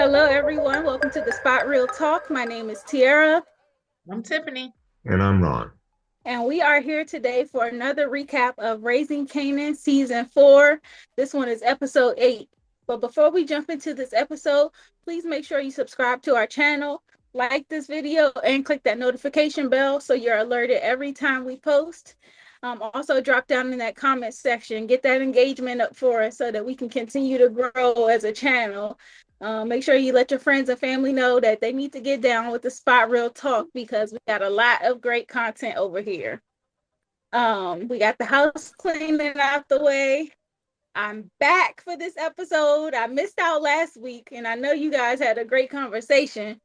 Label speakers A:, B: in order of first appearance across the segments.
A: Hello, everyone. Welcome to the Spot Real Talk. My name is Tiara,
B: I'm Tiffany.
C: And I'm Ron.
A: and we are here today for another recap of Raising Kanan Season 4. This one is episode 8. But before we jump into this episode, please make sure you subscribe to our channel, like this video, and click that notification bell so you're alerted every time we post. Also, drop down in that comment section, get that engagement up for us so that we can continue to grow as a channel. Make sure you let your friends and family know that they need to get down with the Spot Real Talk because we got a lot of great content over here. We got the house cleaning out the way. I'm back for this episode. I missed out last week, and I know you guys had a great conversation,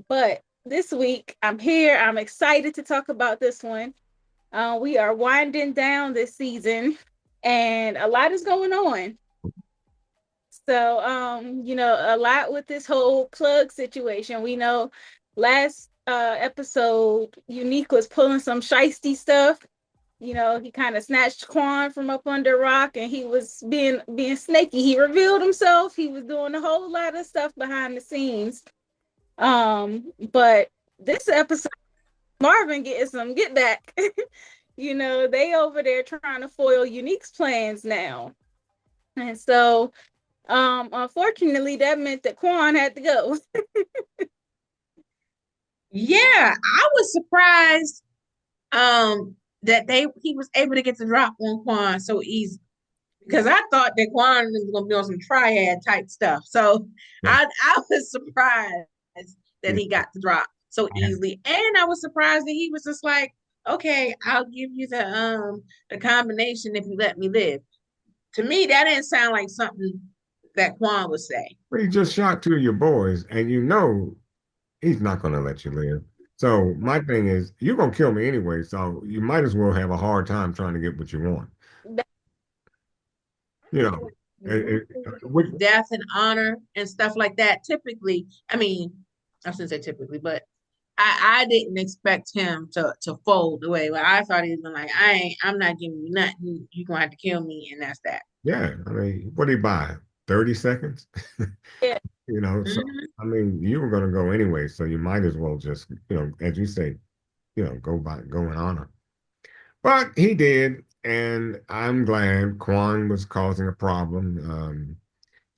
A: but this week I'm here. I'm excited to talk about this one. We are winding down this season, and a lot is going on. So, a lot with this whole plug situation. We know last episode, Unique was pulling some shisty stuff. He kind of snatched Quan from up under rock, and he was being snaky. He revealed himself. He was doing a whole lot of stuff behind the scenes. But this episode, Marvin getting some get back. They over there trying to foil Unique's plans now. And so unfortunately, that meant that Quan had to go.
B: Yeah, I was surprised that he was able to get the drop on Quan so easy because I thought that Quan was gonna be on some triad type stuff. So
C: Yeah.
B: I was surprised that
C: Yeah.
B: he got the drop so easily. And I was surprised that he was just like, okay, I'll give you the combination if you let me live. To me, that didn't sound like something that Quan would say.
C: He just shot two of your boys, and he's not going to let you live. So my thing is, you're going to kill me anyway, so you might as well have a hard time trying to get what you want. You know,
B: Death and honor and stuff like that. Typically, I mean, I shouldn't say typically, but I didn't expect him to fold away. Like I thought he was gonna like, I'm not giving you nothing. You're gonna have to kill me, and that's that.
C: yeah, I mean, what do you buy? 30 seconds?
A: Yeah.
C: So
B: Mhm.
C: I mean, you were going to go anyway, so you might as well just, as you say, go in honor. But he did, and I'm glad Quan was causing a problem.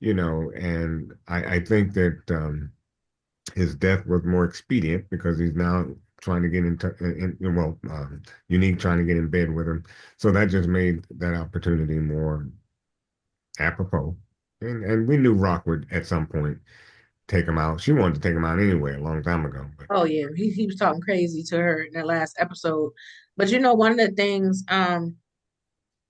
C: And I think that his death was more expedient because he's now trying to get Unique trying to get in bed with him. So that just made that opportunity more apropos. And we knew Rock would at some point take him out. She wanted to take him out anyway a long time ago. But
B: Oh yeah, he was talking crazy to her in the last episode. But one of the things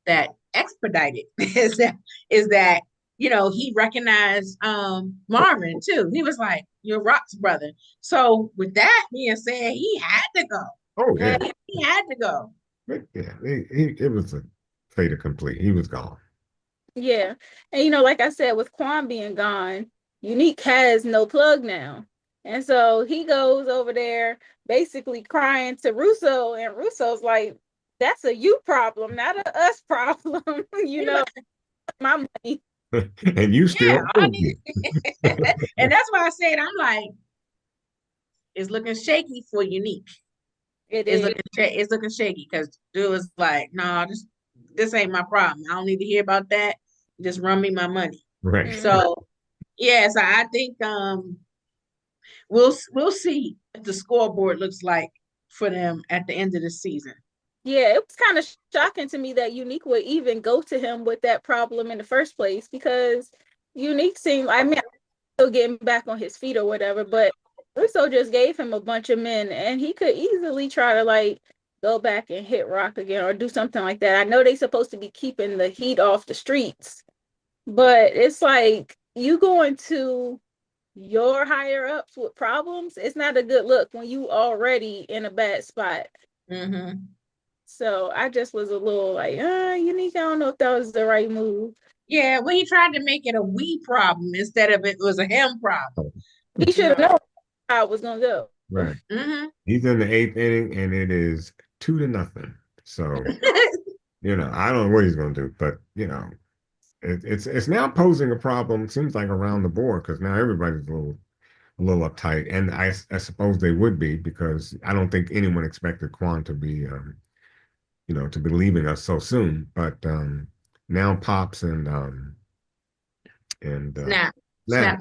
B: that expedited is that he recognized Marvin too. He was like, "You're Rock's brother." So with that being said, he had to go.
C: oh yeah,
B: He had to go.
C: yeah, it was a fait accompli. He was gone.
A: Yeah. And like I said, with Quan being gone, Unique has no plug now. And so he goes over there basically crying to Russo, and Russo's like, that's a you problem, not a us problem.
B: He like,
A: My money.
C: And you
B: yeah,
C: still owe me.
B: and that's why I said I'm like, it's looking shaky for Unique.
A: It is.
B: It's looking shaky because dude was like, no, nah, this ain't my problem. I don't need to hear about that. Just run me my money.
C: Right.
A: Mm.
B: So yeah, so I think we'll see what the scoreboard looks like for them at the end of the season.
A: Yeah, it was kind of shocking to me that Unique would even go to him with that problem in the first place because Unique seemed, I mean, still getting back on his feet or whatever, but Russo just gave him a bunch of men and he could easily try to like go back and hit Rock again or do something like that. I know they're supposed to be keeping the heat off the streets, but it's like you going to your higher ups with problems, it's not a good look when you already in a bad spot.
B: Mm-hmm.
A: So I just was a little like, Unique, I don't know if that was the right move.
B: Yeah, well, he tried to make it a we problem instead of it was a him problem.
A: He
B: You
A: should have
B: know.
A: known how it was gonna go.
C: Right.
B: Mm-hmm.
C: He's in the eighth inning, and it is 2-0. So, I don't know what he's going to do, but it's now posing a problem. Seems like around the board because now everybody's a little uptight, and I suppose they would be because I don't think anyone expected Quan to be to be leaving us so soon. But now Pops and
B: Snap,
C: Snap,
B: snap.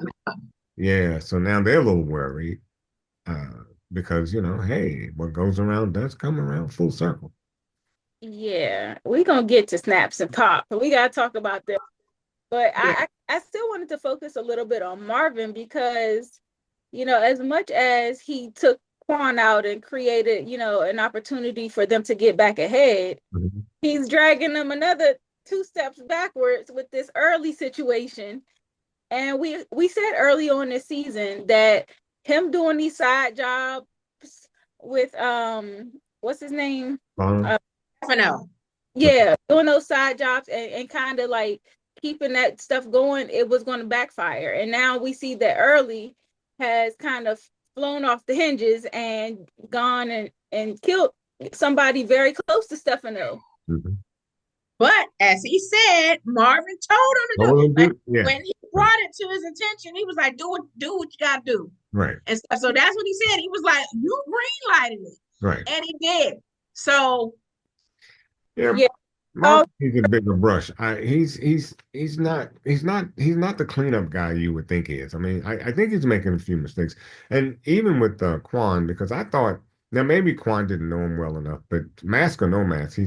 C: yeah, so now they're a little worried because hey, what goes around does come around full circle.
A: Yeah, we gonna get to snaps and pop. We gotta talk about them. But
B: Yeah.
A: I still wanted to focus a little bit on Marvin because, as much as he took Quan out and created, an opportunity for them to get back ahead,
C: Mhm.
A: he's dragging them another two steps backwards with this early situation. And we said early on this season that him doing these side jobs with what's his name?
C: Fun.
B: Stefano.
A: Yeah, doing those side jobs and kind of like keeping that stuff going, it was going to backfire. And now we see that Early has kind of flown off the hinges and gone and killed somebody very close to Stefano.
C: Mhm.
B: But as he said, Marvin told him to do.
C: Totally
B: Like
C: do. Yeah.
B: when he brought it to his attention, he was like, do what you gotta do."
C: Right.
B: And stuff. So that's what he said. He was like, "You green lighted it,"
C: Right.
B: and he did. So
C: Yeah.
A: Yeah. Oh,
C: Marvin needs a bigger brush. He's not the cleanup guy you would think he is. I mean, I think he's making a few mistakes, and even with Quan, because I thought now maybe Quan didn't know him well enough, but mask or no mask,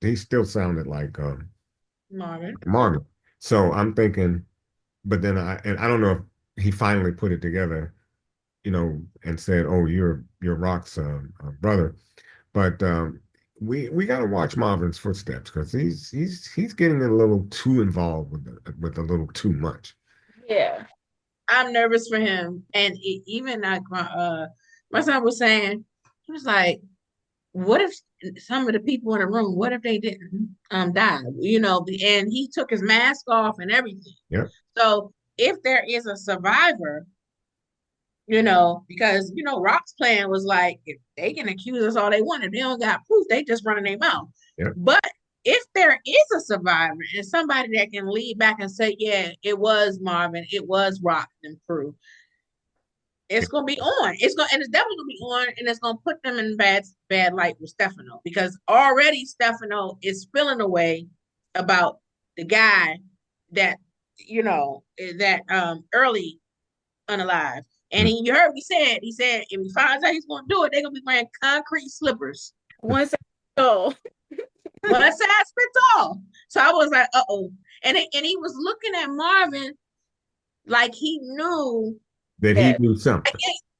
C: he still sounded like
B: Marvin.
C: Marvin. So I'm thinking, but then I don't know if he finally put it together, and said, "Oh, you're Rock's brother." But we got to watch Marvin's footsteps because he's getting a little too involved with a little too much.
A: yeah.
B: I'm nervous for him. And even like my son was saying, he was like, what if some of the people in the room, what if they didn't die? And he took his mask off and everything.
C: Yeah.
B: So if there is a survivor, because Rock's plan was like, if they can accuse us all they want, if they don't got proof, they just running their mouth.
C: Yeah.
B: But if there is a survivor and somebody that can lead back and say, yeah, it was Marvin, it was Rock and crew, it's gonna be on. And it's definitely gonna be on, and it's gonna put them in bad light with Stefano because already Stefano is feeling away about the guy that that Early unalive. And
C: Mm.
B: you heard what he said. He said if he finds out he's gonna do it, they're gonna be wearing concrete slippers.
A: Once oh
B: One size fits all. So I was like, uh-oh. And he was looking at Marvin like he knew.
C: That he
A: yeah.
C: knew something.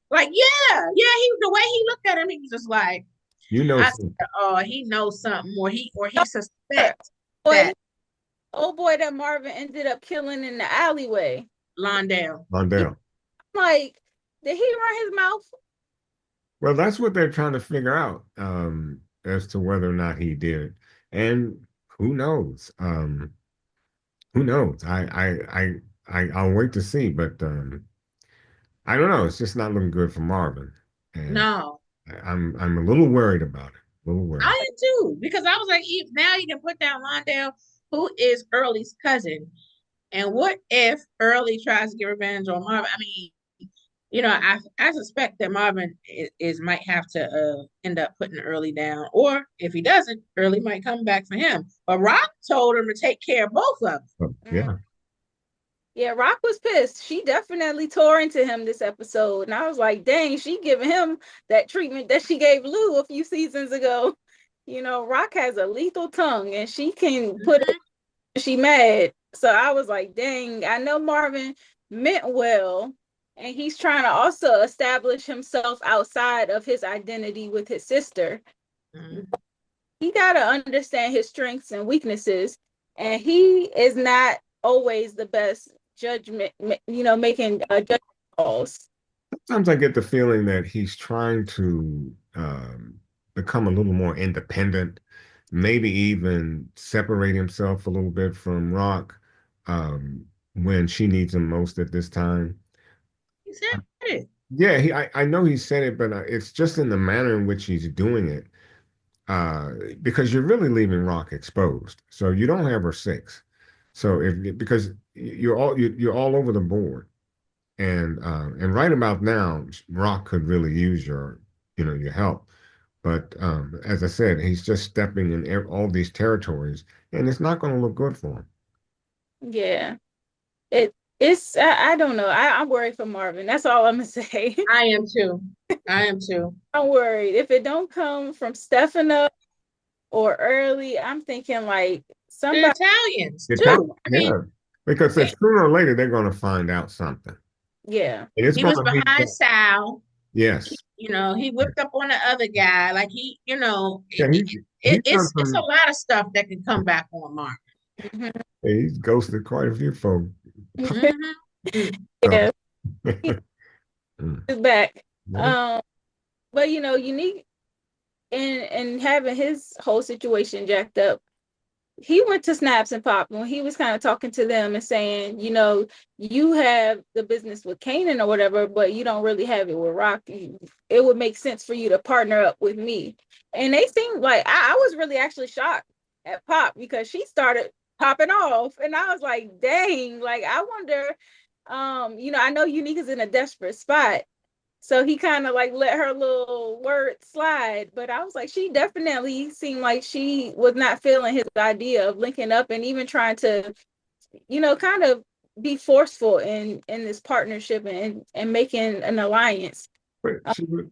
B: Like, yeah, the way he looked at him, he was just like,
C: You know
B: I
C: something.
B: said, oh, he knows something, or he suspects
A: Boy,
B: that
A: oh boy, that Marvin ended up killing in the alleyway.
B: Londale.
A: Yeah,
C: Mondale.
A: like, did he run his mouth?
C: Well, that's what they're trying to figure out as to whether or not he did. And who knows? Who knows? I'll wait to see, but I don't know. It's just not looking good for Marvin, and
B: No,
C: I'm a little worried about it. A little worried.
B: I am too, because I was like, now you can put down Londale, who is Early's cousin. And what if Early tries to get revenge on Marvin? I mean, I suspect that Marvin is might have to end up putting Early down, or if he doesn't, Early might come back for him. But Rock told him to take care of both of them.
C: But
A: Mm.
C: yeah,
A: Yeah, Rock was pissed. She definitely tore into him this episode. And I was like, dang, she giving him that treatment that she gave Lou a few seasons ago. Rock has a lethal tongue and she can put it
B: Mhm.
A: when she mad. So I was like, dang, I know Marvin meant well. And he's trying to also establish himself outside of his identity with his sister.
B: Mhm.
A: He got to understand his strengths and weaknesses. And he is not always the best judgment, making judgment calls.
C: sometimes I get the feeling that he's trying to become a little more independent, maybe even separate himself a little bit from Rock when she needs him most at this time.
B: He said it.
C: Yeah, I know he said it, but it's just in the manner in which he's doing it. Because you're really leaving Rock exposed. So you don't have her six. So if because you're all over the board, and right about now, Rock could really use your help. But as I said, he's just stepping in all these territories, and it's not going to look good for him.
A: Yeah. I don't know. I'm worried for Marvin. That's all I'm gonna say.
B: I am too. I am too.
A: I'm worried. If it don't come from Stefano or early, I'm thinking like
B: The
A: somebody,
B: Italians
C: It's
B: too. I mean,
C: yeah, because
B: it,
C: sooner or later they're going to find out something,
A: yeah.
C: and it's
B: he
C: going
B: was
C: to be
B: behind Sal.
C: yes,
B: He whipped up on the other guy. Like
C: yeah. He's done
B: it's a
C: some.
B: lot of stuff that can come back on Mark.
A: Mhm.
C: He's ghosted quite a few folks.
B: Mm-hmm.
C: So,
A: Yeah,
C: mm,
A: he's back.
C: yeah.
A: Um, but unique in having his whole situation jacked up, he went to Snaps and Pop when he was kind of talking to them and saying, you have the business with Kanan or whatever, but you don't really have it with Rock. It would make sense for you to partner up with me. And they seemed like I was really actually shocked at Pop because she started popping off. And I was like, dang, like I wonder, I know Unique is in a desperate spot. So he kind of like let her little word slide. But I was like, she definitely seemed like she was not feeling his idea of linking up and even trying to, kind of be forceful in this partnership and making an alliance.
C: But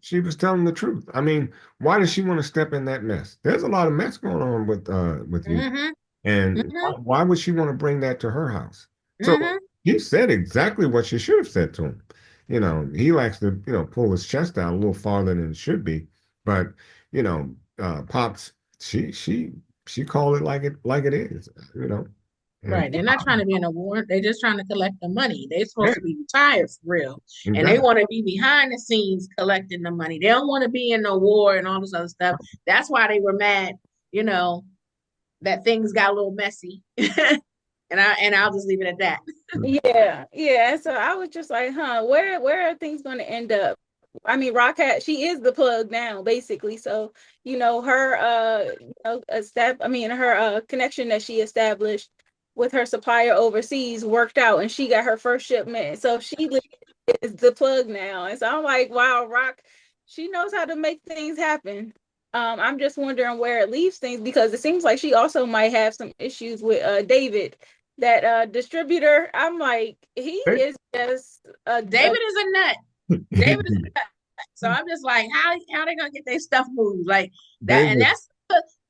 C: she was telling the truth. I mean, why does she want to step in that mess? There's a lot of mess going on with you,
B: Mm-hmm.
C: and
B: Mm-hmm.
C: why would she want to bring that to her house? So
B: Mm-hmm.
C: he said exactly what she should have said to him. He likes to pull his chest out a little farther than it should be, but Pops, she called it like it is, and
B: Right. They're not trying to be in a war. They're just trying to collect the money. They're
C: yeah,
B: supposed to be retired for real. And they
C: exactly.
B: want to be behind the scenes collecting the money. They don't want to be in the war and all this other stuff. That's why they were mad, you know, that things got a little messy. I'll just leave it at that.
A: Yeah, yeah. So I was just like, where are things going to end up? I mean, she is the plug now, basically. So, her her connection that she established with her supplier overseas worked out and she got her first shipment. So she is the plug now. And so I'm like, wow, Rock, she knows how to make things happen. I'm just wondering where it leaves things because it seems like she also might have some issues with David, that distributor. I'm like, he is just
B: David is a nut. David is a nut. So I'm just like, how they gonna get their stuff moved like that? And
C: David,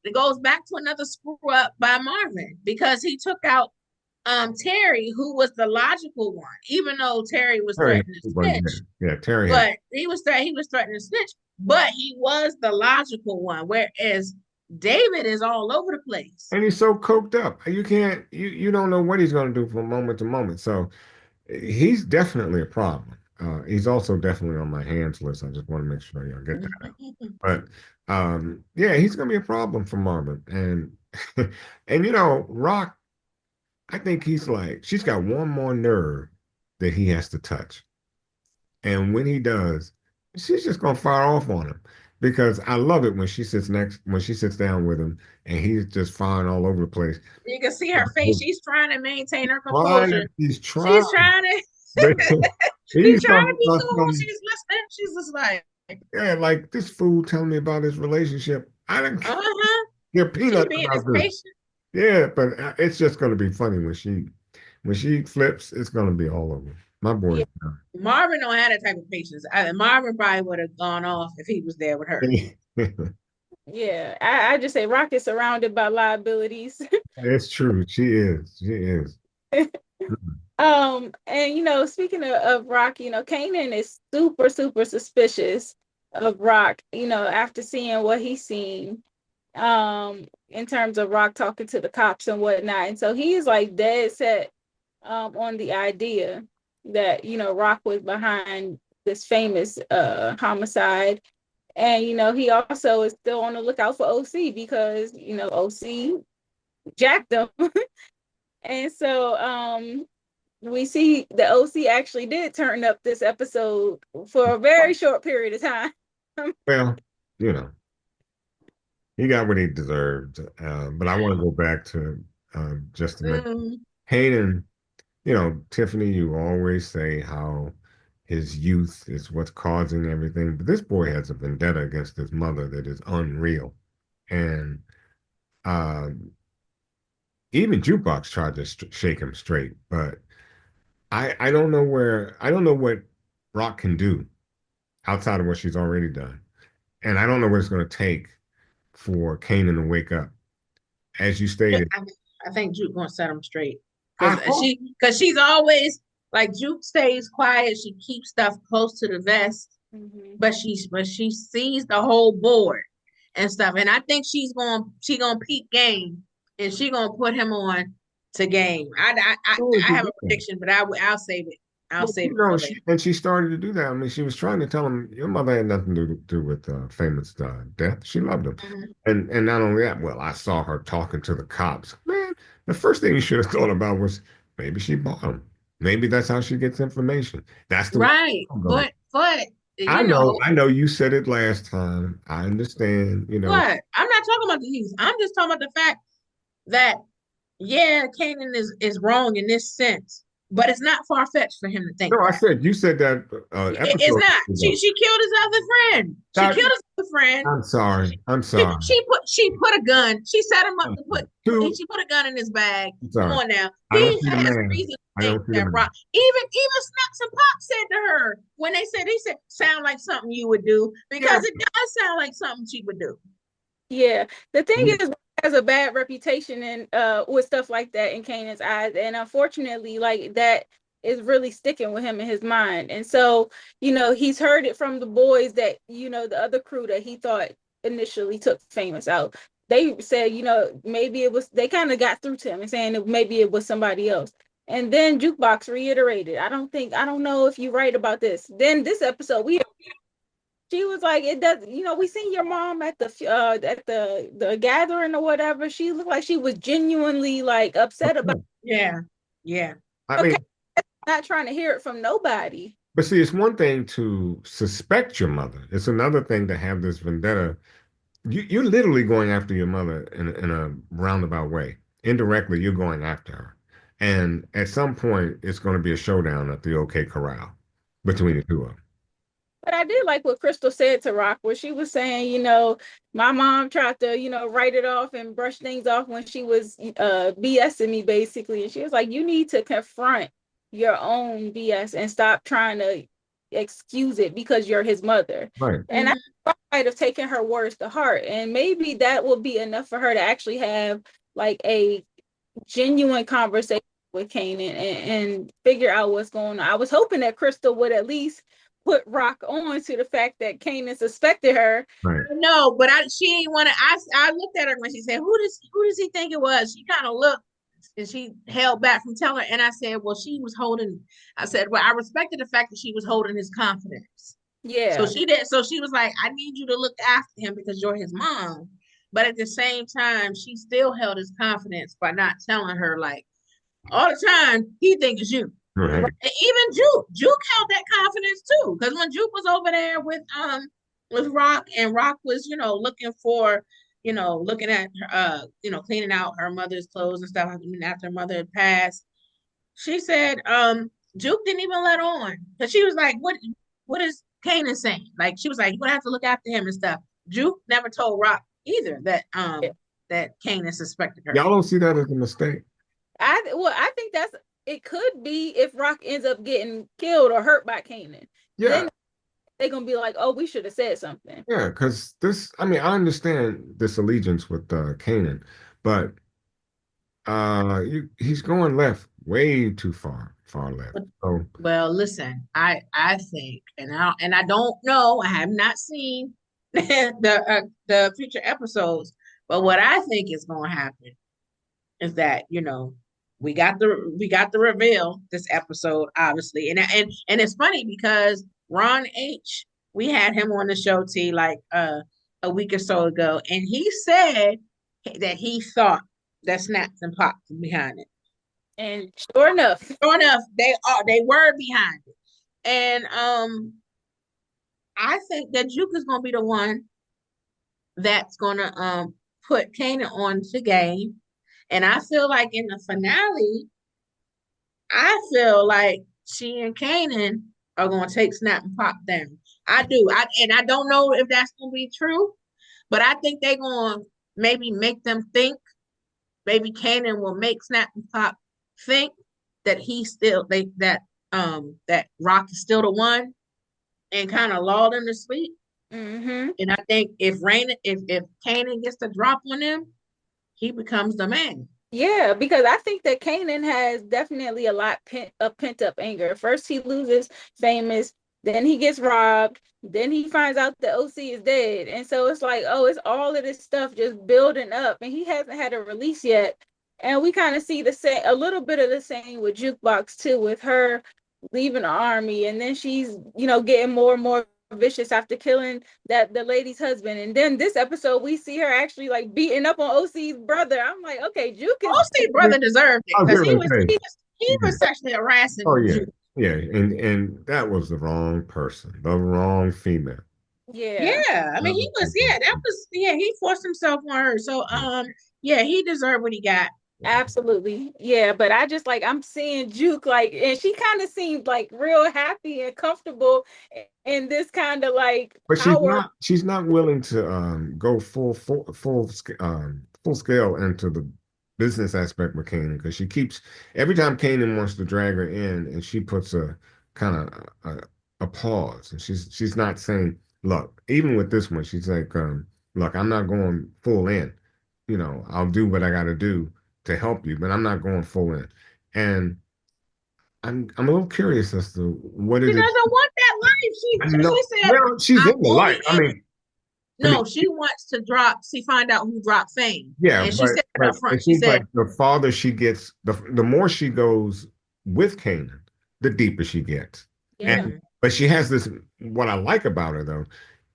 B: it goes back to another screw up by Marvin because he took out Terry, who was the logical one, even though Terry was
C: Terry,
B: threatening to
C: well,
B: snitch.
C: yeah, Terry had,
B: But he was threatening to snitch, but he was the logical one, whereas David is all over the place.
C: and he's so coked up. You don't know what he's going to do from moment to moment. So he's definitely a problem. He's also definitely on my hands list. I just want to make sure y'all get that out. But yeah, he's going to be a problem for Marvin. And Rock, I think he's like, she's got one more nerve that he has to touch. And when he does, she's just gonna fire off on him because I love it when she sits down with him and he's just firing all over the place.
B: You can see her face. She's trying to maintain her composure.
C: He's
B: She's
C: trying.
B: trying to
C: But
B: she's
C: he's
B: trying to
C: talking
B: be
C: about
B: cool.
C: some,
B: She's listening. She's just like,
C: yeah, like this fool telling me about his relationship. I don't
B: uh-huh.
C: care
B: She's
C: peanuts
B: being as
C: about this.
B: patient.
C: Yeah, but it's just gonna be funny when she flips, it's gonna be all over. My boy.
A: yeah,
B: Marvin don't have that type of patience. Marvin probably would have gone off if he was there with her.
A: yeah. I just say Rock is surrounded by liabilities.
C: It's true. She is. She is.
A: And speaking of Rock, Kanan is super, super suspicious of Rock, after seeing what he's seen, in terms of Rock talking to the cops and whatnot. And so he is like dead set on the idea that, Rock was behind this famous homicide. And he also is still on the lookout for O-Cee because, O-Cee jacked him. And so we see the O-Cee actually did turn up this episode for a very short period of time.
C: Well, you know, he got what he deserved. But I want to go back to just a minute. Kanan, Tiffany, you always say how his youth is what's causing everything, but this boy has a vendetta against his mother that is unreal. And um, even Jukebox tried to shake him straight, but I don't know what Rock can do outside of what she's already done. And I don't know what it's going to take for Kanan to wake up. As you stated,
B: I, I think Juke gonna set him straight
C: I
B: because
C: hope.
B: she's always like Juke stays quiet. She keeps stuff close to the vest,
A: Mhm.
B: but she sees the whole board and stuff. And I think she gonna peep game and she gonna put him on to game. I have a prediction, but I'll save it. I'll
C: Well,
B: save it for later.
C: she started to do that. I mean, she was trying to tell him your mother had nothing to do with famous death. She loved him,
B: Mhm.
C: and not only that. Well, I saw her talking to the cops. Man, the first thing you should have thought about was maybe she bought him. Maybe that's how she gets information. That's the way
B: Right,
C: I'm going.
B: but you know
C: I know. You said it last time. I understand.
B: what? I'm not talking about the youth. I'm just talking about the fact that yeah, Kanan is wrong in this sense, but it's not far fetched for him to think
C: No, I
B: that.
C: said you said that
B: It's
C: episode
B: not.
C: ago.
B: She killed his other friend. She
C: That
B: killed his other friend.
C: I'm sorry.
B: She,
C: I'm sorry.
B: she put a gun. She set him up
C: I'm
B: to
C: sorry.
B: put.
C: Two.
B: She put a gun in his bag.
C: I'm
B: Come
C: sorry.
B: on now.
C: I don't
B: He
C: see the
B: has
C: man.
B: reason to
C: I
B: think
C: don't see the
B: that
C: man.
B: Rock. Even Snaps and Pop said to her when they said sound like something you would do
C: Yeah.
B: because it does sound like something she would do.
A: Yeah. The thing
C: Yeah.
A: is, has a bad reputation and with stuff like that in Kanan's eyes, and unfortunately, like that is really sticking with him in his mind. And so, he's heard it from the boys that the other crew that he thought initially took famous out. They said, maybe it was they kind of got through to him and saying that maybe it was somebody else. And then Jukebox reiterated, I don't know if you're right about this. Then this episode, she was like, it does, we seen your mom at the gathering or whatever. She looked like she was genuinely like upset about
B: Yeah, yeah.
C: I
A: okay,
C: mean,
A: not trying to hear it from nobody.
C: but see, it's one thing to suspect your mother. It's another thing to have this vendetta. You're literally going after your mother in a roundabout way. Indirectly, you're going after her. And at some point, it's going to be a showdown at the OK Corral between the two of them.
A: But I did like what Crystal said to Rock, where she was saying, my mom tried to, write it off and brush things off when she was BSing me, basically. And she was like, you need to confront your own BS and stop trying to excuse it because you're his mother.
C: Right.
A: And I might have taken her words to heart. And maybe that will be enough for her to actually have like a genuine conversation with Kanan and figure out what's going on. I was hoping that Crystal would at least put Rock on to the fact that Kanan suspected her.
C: Right.
B: No, but she didn't want to. I looked at her when she said, "Who does he think it was?" She kind of looked and she held back from telling her. And I said, "Well, she was holding." I said, "Well, I respected the fact that she was holding his confidence." So
A: Yeah.
B: she did. So she was like, "I need you to look after him because you're his mom." But at the same time, she still held his confidence by not telling her like all the time he thinks it's you.
C: Right.
B: And even Juke held that confidence too. Because when Juke was over there with Rock and Rock was, looking for, looking at cleaning out her mother's clothes and stuff after her mother had passed, she said, Juke didn't even let on. Because she was like, what is Kanan saying? Like she was like, you're gonna have to look after him and stuff. Juke never told Rock either that Kanan suspected her.
C: Y'all don't see that as a mistake.
A: I think that's it could be if Rock ends up getting killed or hurt by Kanan.
C: Yeah.
A: Then they're gonna be like, oh, we should have said something.
C: Yeah. Because I mean, I understand this allegiance with Kanan, but he's going left way too far left. So,
B: Well, listen, I think, and I don't know, I have not seen the future episodes, but what I think is going to happen is that we got the reveal this episode, obviously, and it's funny because Ron H. We had him on the show T like a week or so ago, and he said that he thought that Snaps and Pops was behind it.
A: And sure enough,
B: Sure enough, they were behind it. And I think that Juke is gonna be the one that's gonna put Kanan on the game. And I feel like in the finale, I feel like she and Kanan are gonna take Snap and Pop down. I do. I don't know if that's gonna be true, but I think they're gonna maybe make them think. Maybe Kanan will make Snap and Pop think that he's still that Rock is still the one, and kind of lull them to sleep.
A: Mm-hmm.
B: And I think if Kanan gets the drop on him, he becomes the man.
A: Yeah, because I think that Kanan has definitely a lot of pent up anger. First, he loses Famous, then he gets robbed, then he finds out that O-Cee is dead, and so it's like, oh, it's all of this stuff just building up, and he hasn't had a release yet. And we kind of see the same, a little bit of the same with Jukebox too, with her leaving the army, and then she's getting more and more vicious after killing that the lady's husband. And then this episode we see her actually like beating up on O-Cee's brother. I'm like, okay, Juke is
B: O-Cee brother deserved it
C: I was
B: because
C: going to say,
B: he was sexually harassing
C: oh yeah,
B: Juke.
C: yeah, and that was the wrong person, the wrong female.
A: yeah.
B: Yeah, I mean
C: That
B: he was
C: was
B: that was he forced himself on her. So
C: the
B: yeah, he deserved what he got.
A: Absolutely. Yeah, but I just like I'm seeing Juke like and she kind of seemed like real happy and comfortable in this kind of like
C: But
A: power.
C: she's not willing to go full scale into the business aspect with Kanan because she keeps every time Kanan wants to drag her in and she puts a kind of a pause and she's not saying, look, even with this one, she's like, look, I'm not going full in. I'll do what I gotta do to help you, but I'm not going full in. And I'm a little curious as to what
B: She
C: is it.
B: doesn't want that life.
C: I know.
B: She said,
C: Well, she's
B: I'm
C: in the
B: only
C: light.
B: in.
C: I mean,
B: No, she wants to drop. She find out who dropped Fame,
C: yeah,
B: and she said it
C: but
B: up front.
C: it
B: She
C: seems like
B: said,
C: the farther she gets, the more she goes with Kanan, the deeper she gets.
A: Yeah.
C: And
B: mm-hmm,
C: but she has this. What I like about her though,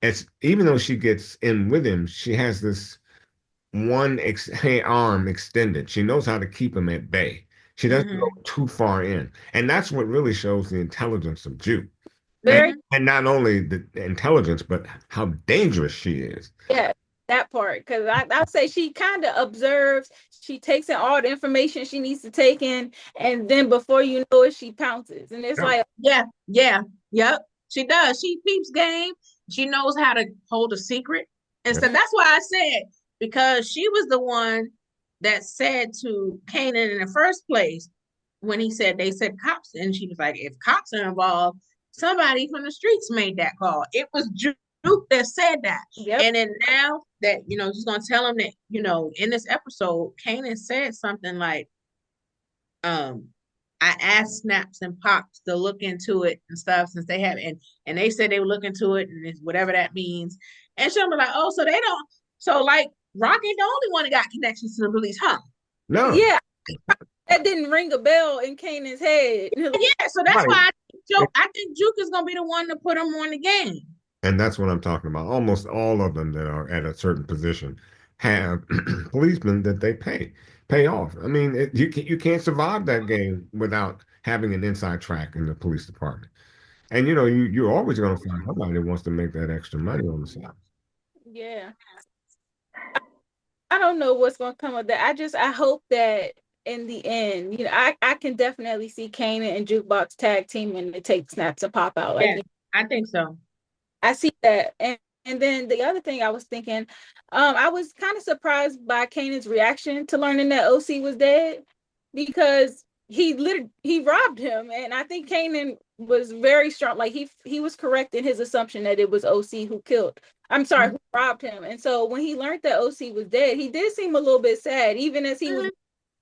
C: it's even though she gets in with him, she has this arm extended. She knows how to keep him at bay. She doesn't go
B: mm-hmm,
C: too far in, and that's what really shows the intelligence of Juke. And
A: Very
B: mm-hmm.
C: and not only the intelligence, but how dangerous she is.
A: yeah, that part. Because I'll say she kind of observes, she takes in all the information she needs to take in, and then before you know it, she pounces. And it's
C: Yep.
A: like,
B: Yeah, yeah, yep. She does. She peeps game. She knows how to hold a secret. And so
C: Yep.
B: that's why I said, because she was the one that said to Kanan in the first place when they said cops, and she was like, if cops are involved, somebody from the streets made that call. It was Juke that said that.
A: yep,
B: And then now that, she's gonna tell him that, in this episode, Kanan said something like, um I asked Snaps and Pops to look into it and stuff since they have and they said they would look into it and it's whatever that means. And she'll be like, oh, so they don't like Rock ain't the only one that got connections to the police, huh?
C: No.
A: yeah, that didn't ring a bell in Kanan's head.
B: Yeah, so that's
C: Right.
B: why I think Juke is gonna be the one to put him on the game.
C: And that's what I'm talking about. Almost all of them that are at a certain position have policemen that they pay off. I mean, you can't survive that game without having an inside track in the police department. And you're always going to find somebody that wants to make that extra money on the side.
A: Yeah. I don't know what's going to come of that. I hope that in the end, I can definitely see Kanan and Jukebox tag team and they take Snaps and Pop out.
B: Yeah,
A: Like,
B: I think so.
A: I see that. And then the other thing I was thinking, I was kind of surprised by Kanan's reaction to learning that O-Cee was dead because he robbed him. And I think Kanan was very strong. Like he was correct in his assumption that it was O-Cee who killed. I'm sorry,
B: Mm-hmm.
A: who robbed him. And so when he learned that O-Cee was dead, he did seem a little bit sad, even as he was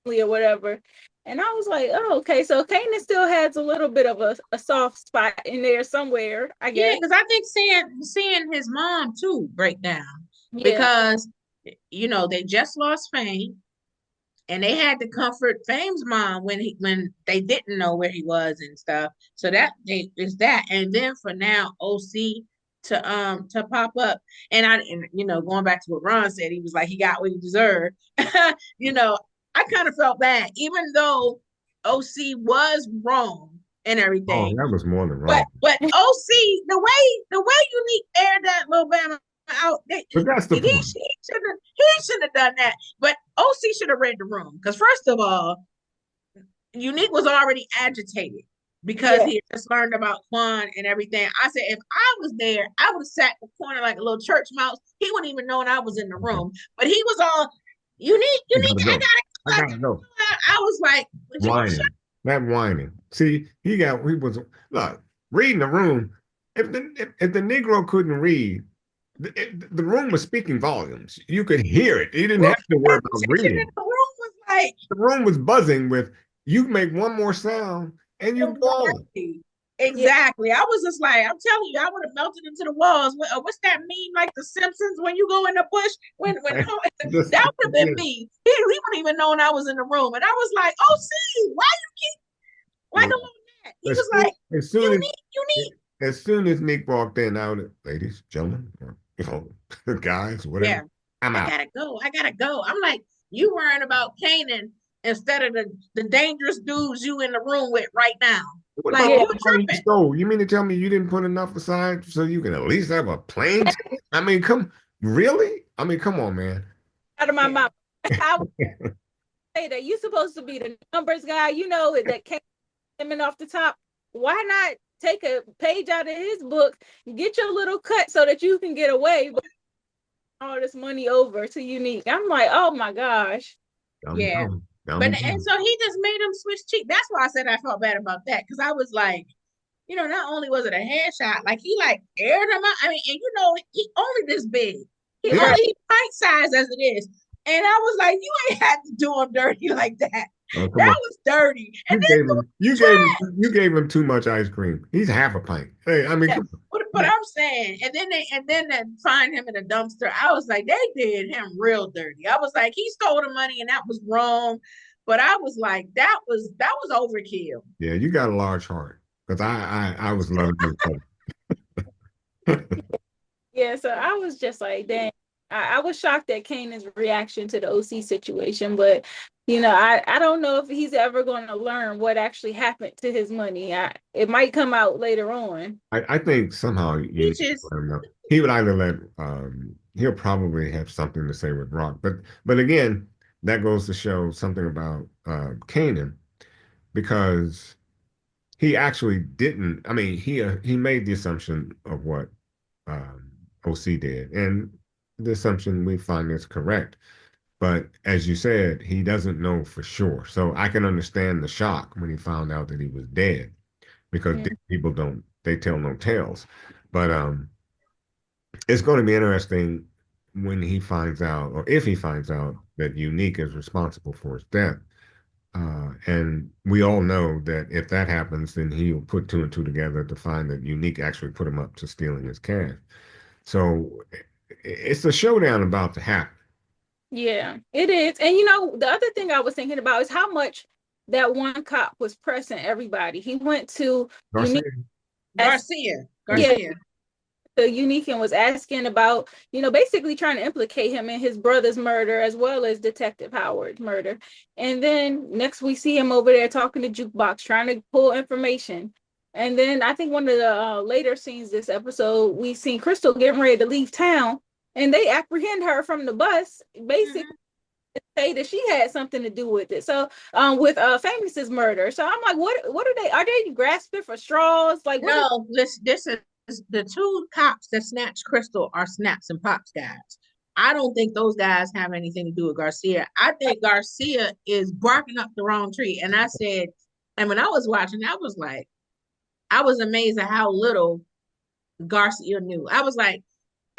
A: or whatever. And I was like, oh, okay. So Kanan still has a little bit of a soft spot in there somewhere, I
B: Yeah,
A: guess.
B: because I think seeing his mom too break down
A: Yeah.
B: because they just lost Fame and they had to comfort Fame's mom when they didn't know where he was and stuff. So is that, and then for now, O-Cee to pop up, and going back to what Ron said, he was like he got what he deserved. I kind of felt bad, even though O-Cee was wrong and
C: Oh,
B: everything.
C: that was more than
B: But
C: wrong.
B: O-Cee, the way Unique aired that little Bama out,
C: But that's the point.
B: he should have done that. But O-Cee should have read the room because first of all, Unique was already agitated because
A: Yeah.
B: he had just learned about Quan and everything. I said, if I was there, I would have sat in the corner like a little church mouse. He wouldn't even know I was in the room. But he was all,
C: I
B: Unique,
C: gotta
B: I
C: go.
B: gotta
C: I
B: go.
C: gotta go.
B: I was like, would you shut
C: Whining. That whining. See, he was look, reading the room. If the Negro couldn't read, the room was speaking volumes. You could hear it. You didn't have to worry
B: the
C: about
B: tension in
C: reading.
B: the room was like,
C: The room was buzzing with you make one more sound and you gone.
B: exactly.
A: Yeah.
B: Exactly. I was just like, I'm telling you, I would have melted into the walls. What's that meme like the Simpsons when you go in the bush? When
C: Just,
B: that would have been
C: yeah.
B: me. He wouldn't even known I was in the room. And I was like, oh, see, why
C: Yeah.
B: go on that? He
C: As
B: was
C: soon
B: like,
C: as soon as
B: unique.
C: as soon as Nick walked in, out, ladies, gentlemen, or, guys, whatever,
B: Yeah,
C: I'm
B: I
C: out.
B: gotta go. I gotta go. I'm like, you worrying about Kanan instead of the dangerous dudes you in the room with right now.
C: What about
B: Like
A: Yeah.
C: all
B: you
C: the money you
B: tripping.
C: stole? You mean to tell me you didn't put enough aside so you can at least have a plane ticket? I mean, really? I mean, come on, man.
A: Out of my
B: Yeah.
A: mouth. I would say that you're supposed to be the numbers guy, that came coming off the top. Why not take a page out of his book, get your little cut so that you can get away with all this money over to Unique? I'm like, oh my gosh.
C: Dumb,
B: Yeah.
C: dumb, dumb,
B: But and
C: dumb.
B: so he just made him switch cheek. That's why I said I felt bad about that. Because I was like, not only was it a headshot, like he like aired him out. I mean, and he only this big.
C: Yeah.
B: He pint size as it is. And I was like, you ain't had to do him dirty like that.
C: Oh, come
B: That
C: on.
B: was dirty. And
C: You
B: then
C: gave
B: threw
C: him, you gave him,
B: trash.
C: you gave him too much ice cream. He's half a pint. Hey, I mean,
A: Yeah.
C: come
B: But I'm saying, and then they find him in a dumpster. I was like, they did him real dirty. I was like, he stole the money and that was wrong. But I was like, that was overkill.
C: yeah, you got a large heart because I was loving this.
A: Yeah, so I was just like, dang. I was shocked at Kanan's reaction to the O-Cee situation, but I don't know if he's ever going to learn what actually happened to his money. It might come out later on.
C: I think somehow you
B: Peaches.
C: I don't know. He would either let he'll probably have something to say with Rock, but again, that goes to show something about Kanan because he actually didn't. I mean, he made the assumption of what O-Cee did, and the assumption we find is correct. But as you said, he doesn't know for sure. So I can understand the shock when he found out that he was dead because
A: Yeah.
C: people don't they tell no tales. But it's going to be interesting when he finds out, or if he finds out that Unique is responsible for his death. And we all know that if that happens, then he'll put two and two together to find that Unique actually put him up to stealing his cash. So it's a showdown about to happen.
A: Yeah, it is. And the other thing I was thinking about is how much that one cop was pressing everybody. He went to
C: Garcia,
A: Unique as
B: Garcia.
C: yeah,
A: yeah,
B: Garcia.
A: the Unique and was asking about, basically trying to implicate him in his brother's murder as well as Detective Howard's murder. And then next we see him over there talking to Jukebox, trying to pull information. And then I think one of the later scenes this episode, we seen Crystal getting ready to leave town, and they apprehend her from the bus, basically
B: Mhm.
A: say that she had something to do with it. So, with Famous's murder. So I'm like, what are they grasping for straws? Like, what is
B: No, this is the two cops that snatched Crystal are Snaps and Pops guys. I don't think those guys have anything to do with Garcia. I think Garcia is barking up the wrong tree. And I said, and when I was watching, I was like, I was amazed at how little Garcia knew. I was like,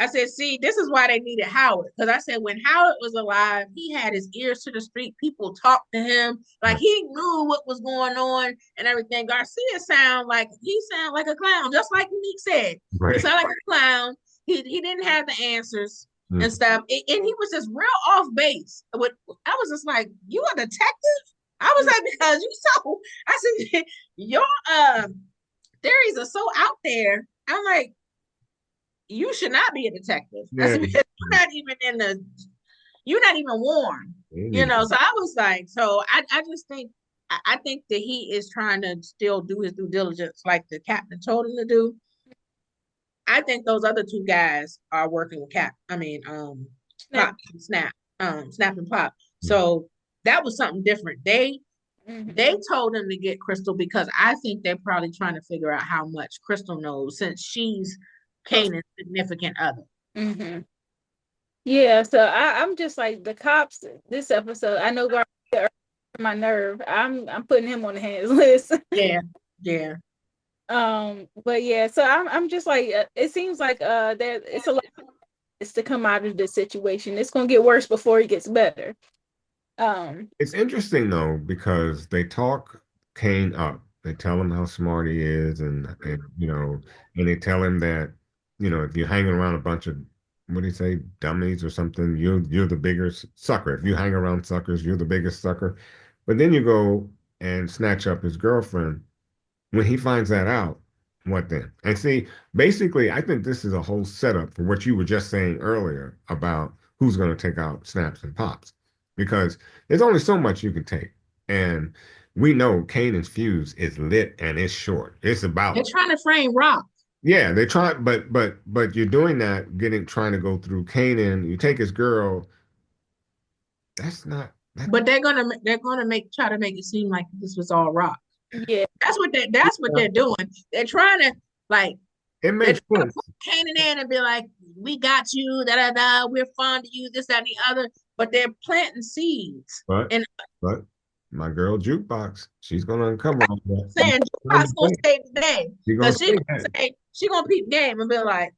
B: I said, see, this is why they needed Howard. Because I said, when Howard was alive, he had his ears to the street. People talked to him. Like
C: right,
B: he knew what was going on and everything. Garcia sound like a clown, just like Unique said. He
C: right.
B: sounded like a clown. He didn't have the answers and
C: Mm.
B: stuff. And he was just real off base. I was just like, you a detective? I was like, because you so I said, your theories are so out there. I'm like, you should not be a detective. I
C: Yeah,
B: said, because you're not even warned.
C: they need
B: So I was like, so I just think I think that he is trying to still do his due diligence like the captain told him to do. I think those other two guys are working with
A: snap?
B: Pop and Snap, Snap and Pop. So that was something different. They told him to get Crystal because I think they're probably trying to figure out how much Crystal knows since she's
A: Close.
B: Kanan's significant other.
A: Yeah, so I'm just like the cops this episode. I know Gar my nerve. I'm putting him on the hands list.
B: Yeah, yeah.
A: But yeah, so I'm just like it seems like that it's a lot is to come out of this situation. It's gonna get worse before it gets better.
C: It's interesting though because they talk Kane up. They tell him how smart he is, and and they tell him that if you're hanging around a bunch of what do you say, dummies or something, you're the bigger sucker. If you hang around suckers, you're the biggest sucker. But then you go and snatch up his girlfriend. When he finds that out, what then? And see, basically, I think this is a whole setup for what you were just saying earlier about who's going to take out snaps and pops, because there's only so much you can take, and we know Kanan's fuse is lit and it's short. It's
B: They're
C: about
B: trying to frame Rock.
C: yeah. They try, but you're doing that, trying to go through Kanan. You take his girl. That's not that.
B: But they're gonna try to make it seem like this was all Rock.
A: Yeah,
B: That's what they're doing. They're trying to like
C: It
B: they're
C: makes
B: trying to
C: sense,
B: put Kanan in and be like, we got you, da da da, we're fond of you, this, that, and the other. But they're planting seeds.
C: but
B: And
C: but my girl Jukebox, she's gonna uncover all that.
B: saying Jukebox gonna stay today.
C: She's gonna
B: Because
C: stay
B: she
C: that.
B: gonna say she gonna peep game and be like,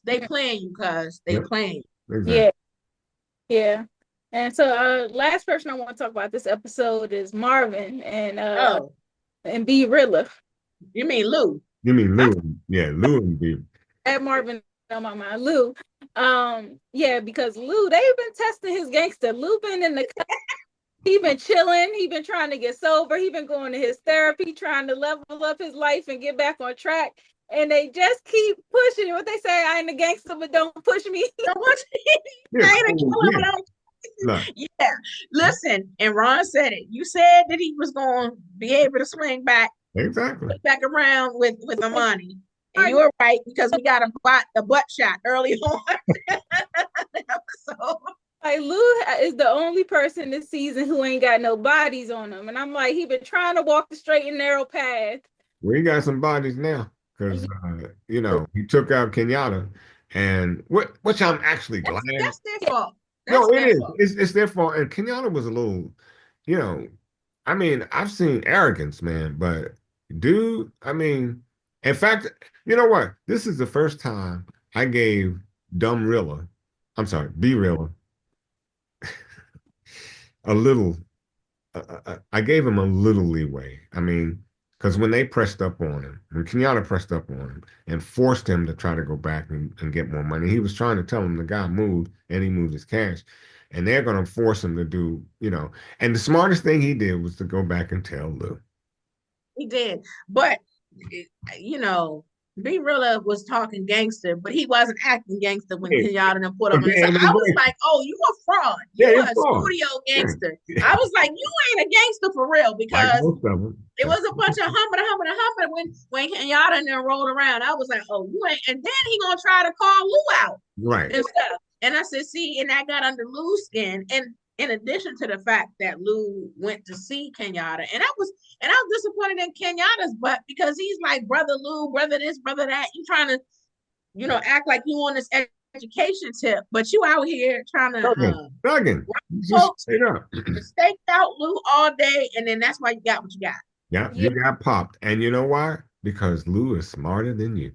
B: they
A: yeah,
B: playing you cuz they
C: Yep,
B: playing.
C: exactly.
A: yeah, yeah. And so last person I want to talk about this episode is Marvin
B: Oh,
A: and B Rilla.
B: you mean Lou.
C: You mean
B: I
C: Lou? Yeah, Lou and B.
A: Had Marvin on my mind. Lou. Yeah, because Lou, they've been testing his gangster. Lou been in the he been chilling, he been trying to get sober, he been going to his therapy, trying to level up his life and get back on track. And they just keep pushing. What they say, I ain't a gangster, but don't push me.
C: Yeah,
B: I ain't a
C: cool.
B: killer,
C: Yeah,
B: but I'm
C: look,
B: yeah. Listen, and Ron said it. You said that he was going to be able to swing
C: exactly.
B: back around with Amani. And you were right because we got a butt shot early on the episode.
A: Like Lou is the only person this season who ain't got no bodies on him. And I'm like, he been trying to walk the straight and narrow path.
C: We got some bodies now because he took out Kenyatta, and which I'm actually glad.
B: That's their fault.
C: No,
B: That's
C: it
B: their
C: is.
B: fault.
C: It's their fault. And Kenyatta was a little, you know, I mean, I've seen arrogance, man, but dude, I mean, in fact, you know what? This is the first time I gave Dumb Rilla, I'm sorry, B Rilla, a little, I gave him a little leeway. I mean, because when they pressed up on him, when Kenyatta pressed up on him and forced him to try to go back and get more money, he was trying to tell him the guy moved and he moved his cash. And they're going to force him to do, and the smartest thing he did was to go back and tell Lou.
B: He did. But, you know, B Rilla was talking gangster, but he wasn't acting gangster when
C: Yeah.
B: Kenyatta and put him
C: Okay,
B: in. So I was like, oh, you a fraud.
C: yeah,
B: You
C: it's
B: a
C: fraud.
B: studio gangster.
C: Yeah.
B: I was like, you ain't a gangster for real
C: Like
B: because
C: most of them.
B: it was a bunch of humping when Kenyatta and then rolled around. I was like, oh, you ain't. And then he gonna try to call Lou out
C: Right.
B: and stuff. And I said, see, and I got under Lou's skin. And in addition to the fact that Lou went to see Kenyatta, and I was disappointed in Kenyatta's butt because he's like, brother Lou, brother this, brother that. You trying to, act like you on this education tip, but you out here trying to
C: Thugging.
B: folks
C: Straight up.
B: staked out Lou all day, and then that's why you got what you got.
C: Yeah, you got popped. And you know why? Because Lou is smarter than you.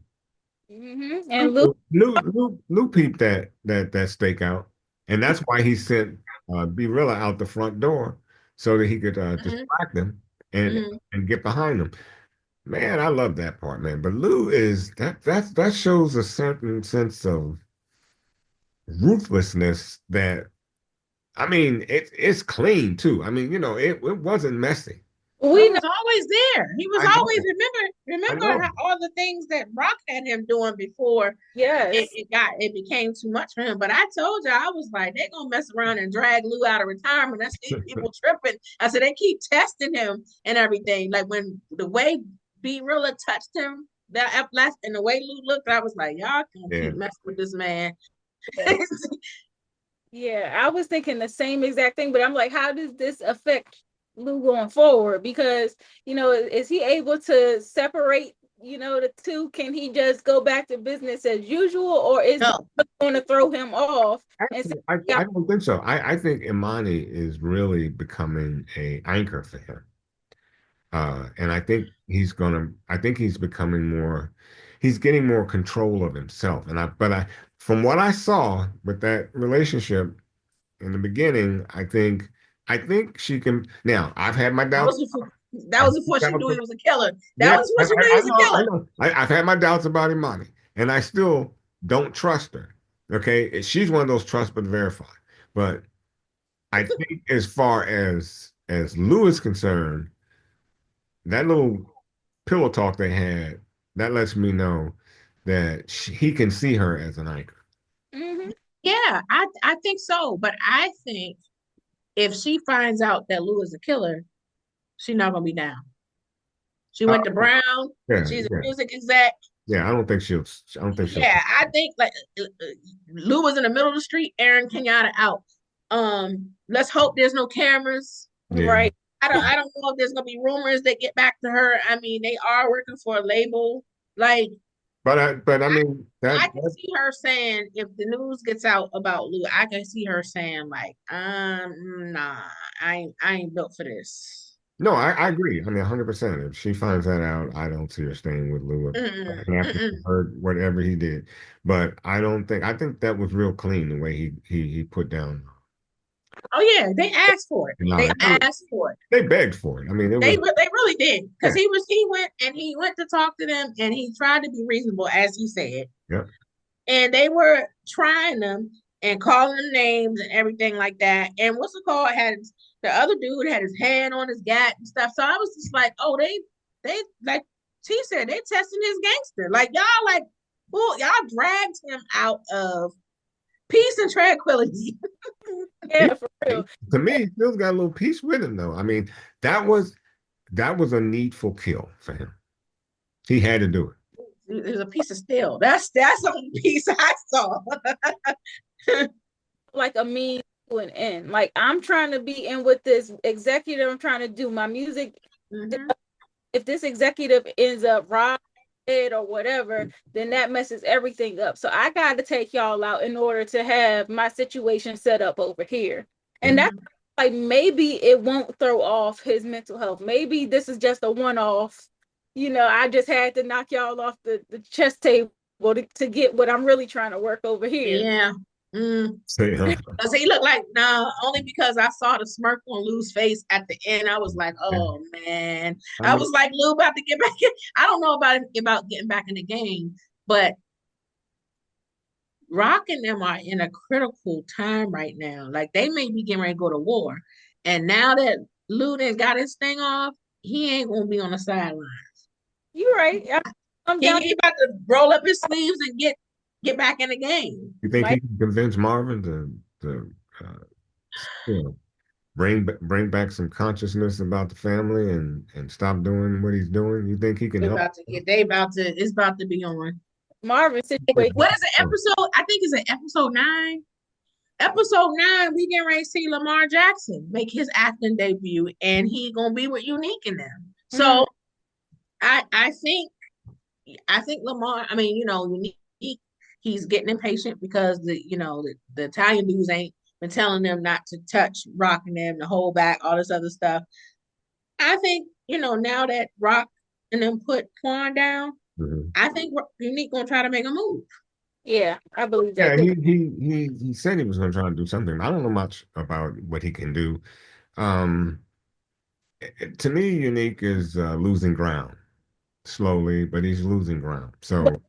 A: And Lou,
C: Lou peeped that stakeout, and that's why he sent B Rilla out the front door so that he could distract them and get behind them. Man, I love that part, man. But Lou is that shows a certain sense of ruthlessness that I mean it's clean too. I mean, it wasn't messy.
B: He was always there. He was always remember how all the things that Rock had him doing before.
A: yes,
B: it became too much for him. But I told you, I was like, they're gonna mess around and drag Lou out of retirement. That's these people tripping. I said they keep testing him and everything. Like when the way B Rilla touched him that last and the way Lou looked, I was like, y'all can keep messing with this man.
A: yeah, I was thinking the same exact thing, but I'm like, how does this affect Lou going forward? Because, is he able to separate, the two? Can he just go back to business as usual, or is
B: No,
A: going to throw him off and say,
C: Actually,
A: yeah,
C: I don't think so. I think Imani is really becoming a anchor for him. And I think he's becoming more, he's getting more control of himself. From what I saw with that relationship in the beginning, I think she can. Now, I've had my
B: that
C: doubts.
B: was before that
C: I've
B: was
C: had
B: before
C: my
B: she knew he
C: doubts.
B: was a killer. That
C: Yeah,
B: was before she knew he was a
C: I
B: killer.
C: know. I've had my doubts about Imani, and I still don't trust her. Okay, she's one of those trust but verify. But I think as far as Lou is concerned, that little pillow talk they had, that lets me know that he can see her as an anchor.
A: mm-hmm,
B: Yeah, I think so. But I think if she finds out that Lou is a killer, she's not gonna be down. She
C: Uh,
B: went to Brown.
C: yeah,
B: She's a
C: yeah,
B: music exec.
C: yeah. I don't think she'll.
B: Yeah, I think like Lou was in the middle of the street, Aaron Kenyatta out. Let's hope there's no cameras.
C: Yeah,
A: right.
B: I don't know if there's gonna be rumors that get back to her. I mean, they are working for a label. Like
C: but I mean
B: I
C: that,
B: can
C: that
B: see her saying if the news gets out about Lou, I can see her saying like, nah, I ain't built for this.
C: no, I agree. I mean, 100%. If she finds that out, I don't see her staying with Lou
B: Mm-mm,
C: even after she
B: mm-mm.
C: heard whatever he did. But I think that was real clean the way he put down.
B: Oh yeah, they asked for it.
C: No,
B: They asked for it.
C: they begged for it. I mean, it
B: They
C: was
B: they really did because
C: yeah,
B: he went to talk to them and he tried to be reasonable as he said,
C: yeah.
B: and they were trying them and calling them names and everything like that. And what's it called? Had the other dude had his hand on his gat and stuff. So I was just like, oh, they like she said they testing his gangster. Like y'all like bull, y'all dragged him out of peace and tranquility.
C: He,
A: Yeah, for real.
C: to me, he still got a little peace with him though. I mean, that was that was a needful kill for him. He had to do it.
B: There's a piece of steel. That's the only piece I saw.
A: Like a mean to an end. Like, I'm trying to be in with this executive. I'm trying to do my music.
B: Mm-hmm.
A: If this executive ends up robbed or whatever, then that messes everything up. So I got to take y'all out in order to have my situation set up over here. And that's
B: Mm-hmm.
A: like, maybe it won't throw off his mental health. Maybe this is just a one off. I just had to knock y'all off the chess table to get what I'm really trying to work over here.
B: Yeah. Mm.
C: So,
B: Cause he looked like no, only because I saw the smirk on Lou's face at the end. I was like, oh man.
C: I
B: I
C: mean,
B: was like, Lou about to get back in. I don't know about getting back in the game, but Rock and them are in a critical time right now. Like they may be getting ready to go to war. And now that Lou done got his thing off, he ain't gonna be on the sideline.
A: You're right. I'm
B: He,
A: down.
B: he about to roll up his sleeves and get back in the game.
C: you think he
A: Like,
C: can convince Marvin to uh, you know, bring back some consciousness about the family and stop doing what he's doing? You think he can help?
B: It's about to be on.
A: Marvin situation.
B: What is the episode? I think it's an episode 9. Episode 9, we getting ready to see Lamar Jackson make his acting debut, and he gonna be with Unique in them.
A: Mm,
B: So I think Lamar. I mean, Unique. He's getting impatient because the Italian dudes ain't been telling them not to touch Rock and them, to hold back, all this other stuff. I think now that Rock and them put Quan down,
C: Mhm.
B: I think Unique gonna try to make a move.
A: yeah, I believe that
C: Yeah,
A: too.
C: he said he was going to try to do something. I don't know much about what he can do. Um, to me, Unique is losing ground slowly, but he's losing ground.
A: But
C: So,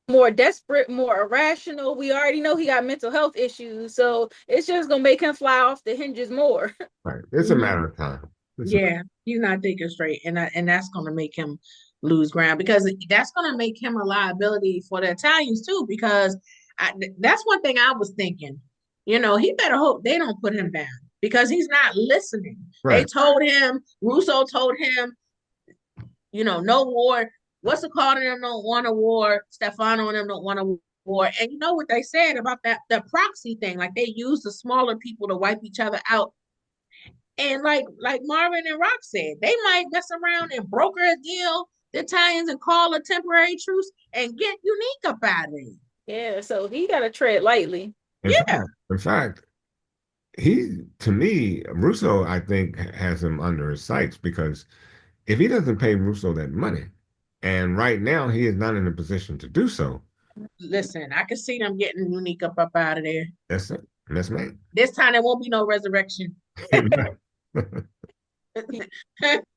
A: more desperate, more irrational. We already know he got mental health issues, so it's just gonna make him fly off the hinges more.
C: right, it's a
B: Mhm.
C: matter of time.
B: Yeah, he's not thinking straight, and that's gonna make him lose ground because that's gonna make him a liability for the Italians too. Because that's one thing I was thinking. He better hope they don't put him down because he's not listening. They
C: Right.
B: told him, Russo told him, no war. What's it called? Them don't want a war. Stefano and them don't want a war. And you know what they said about that the proxy thing? Like they use the smaller people to wipe each other out. And like Marvin and Rock said, they might mess around and broker a deal, the Italians, and call a temporary truce and get Unique up out of there.
A: Yeah, so he got to tread lightly.
C: In fact,
B: Yeah.
C: in fact, to me, Russo, I think, has him under his sights because if he doesn't pay Russo that money, and right now he is not in a position to do so,
B: Listen, I can see them getting Unique up out of there.
C: that's it. That's me.
B: This time there won't be no resurrection.
C: At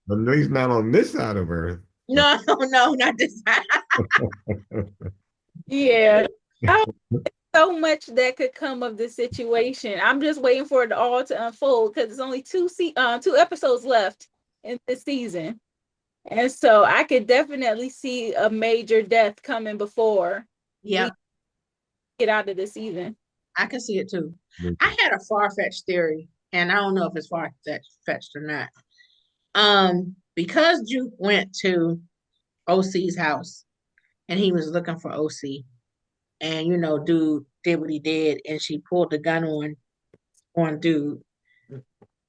C: least not on this side of Earth.
B: No, no, not this time.
A: Yeah. So much that could come of this situation. I'm just waiting for it all to unfold because there's only two episodes left in this season. And so I could definitely see a major death coming before
B: Yeah,
A: we get out of the season.
B: I can see it too. I had a far-fetched theory, and I don't know if it's far-fetched or not. Because Juke went to O-Cee's house and he was looking for O-C, and dude did what he did, and she pulled the gun on dude.